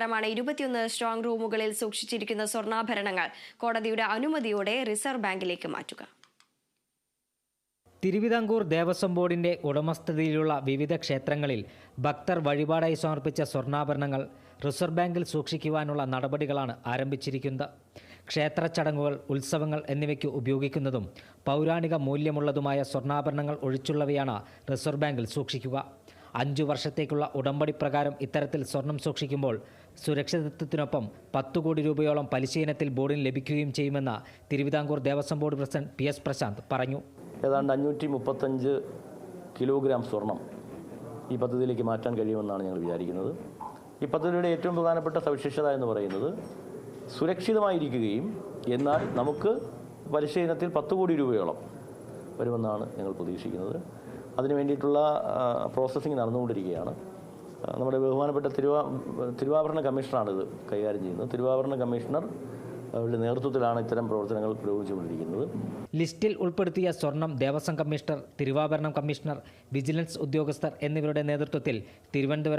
ാണ് 21 സ്ട്രോങ് റൂമുകളിൽ സൂക്ഷിച്ചിരിക്കുന്ന സ്വർണ്ണാഭരണങ്ങൾ കോടതിയുടെ അനുമതിയോടെ റിസർവ് ബാങ്കിലേക്ക് മാറ്റുക. തിരുവിതാംകൂർ ദേവസ്വം ബോർഡിന്റെ ഉടമസ്ഥതയിലുള്ള വിവിധ ക്ഷേത്രങ്ങളിൽ ഭക്തർ വഴിപാടായി സമർപ്പിച്ച സ്വർണ്ണാഭരണങ്ങൾ റിസർവ് ബാങ്കിൽ സൂക്ഷിക്കുവാനുള്ള നടപടികളാണ് ആരംഭിച്ചിരിക്കുന്നത്. ക്ഷേത്ര ചടങ്ങുകൾ, ഉത്സവങ്ങൾ എന്നിവയ്ക്ക് ഉപയോഗിക്കുന്നതും പൗരാണിക മൂല്യമുള്ളതുമായ സ്വർണ്ണാഭരണങ്ങൾ ഒഴിച്ചുള്ളവയാണ് റിസർവ് ബാങ്കിൽ സൂക്ഷിക്കുക. 5 വർഷത്തേക്കുള്ള ഉടമ്പടി പ്രകാരം ഇത്തരത്തിൽ സ്വർണം സൂക്ഷിക്കുമ്പോൾ സുരക്ഷിതത്വത്തിനൊപ്പം 10 കോടി രൂപയോളം പലിശ ഇനത്തിൽ ബോർഡിന് ലഭിക്കുകയും ചെയ്യുമെന്ന് Thiruvithamkoor Devaswom board president PS Prashanth പറഞ്ഞു. ഏതാണ്ട് 535 കിലോഗ്രാം സ്വർണം ഈ പദ്ധതിയിലേക്ക് മാറ്റാൻ കഴിയുമെന്നാണ് ഞങ്ങൾ വിചാരിക്കുന്നത്. ഈ പദ്ധതിയുടെ ഏറ്റവും പ്രധാനപ്പെട്ട സവിശേഷത എന്ന് പറയുന്നത് സുരക്ഷിതമായിരിക്കുകയും എന്നാൽ നമുക്ക് പലിശ ഇനത്തിൽ 10 കോടി രൂപയോളം വരുമെന്നാണ് ഞങ്ങൾ പ്രതീക്ഷിക്കുന്നത്. അതിനു വേണ്ടിയിട്ടുള്ള പ്രോസസ്സിംഗ് നടന്നുകൊണ്ടിരിക്കുകയാണ്. നമ്മുടെ ബഹുമാനപ്പെട്ട തിരുവാഭരണ കമ്മീഷണറാണ് ഇത് കൈകാര്യം ചെയ്യുന്നത്. തിരുവാഭരണ കമ്മീഷണറുടെ നേതൃത്വത്തിലാണ് ഇത്തരം പ്രവർത്തനങ്ങൾ പുരോഗമിച്ചുകൊണ്ടിരിക്കുന്നത്. ലിസ്റ്റിൽ ഉൾപ്പെടുത്തിയ സ്വർണം ദേവസ്വം കമ്മീഷണർ, തിരുവാഭരണം കമ്മീഷണർ, വിജിലൻസ് ഉദ്യോഗസ്ഥർ എന്നിവരുടെ നേതൃത്വത്തിൽ തിരുവനന്തപുരം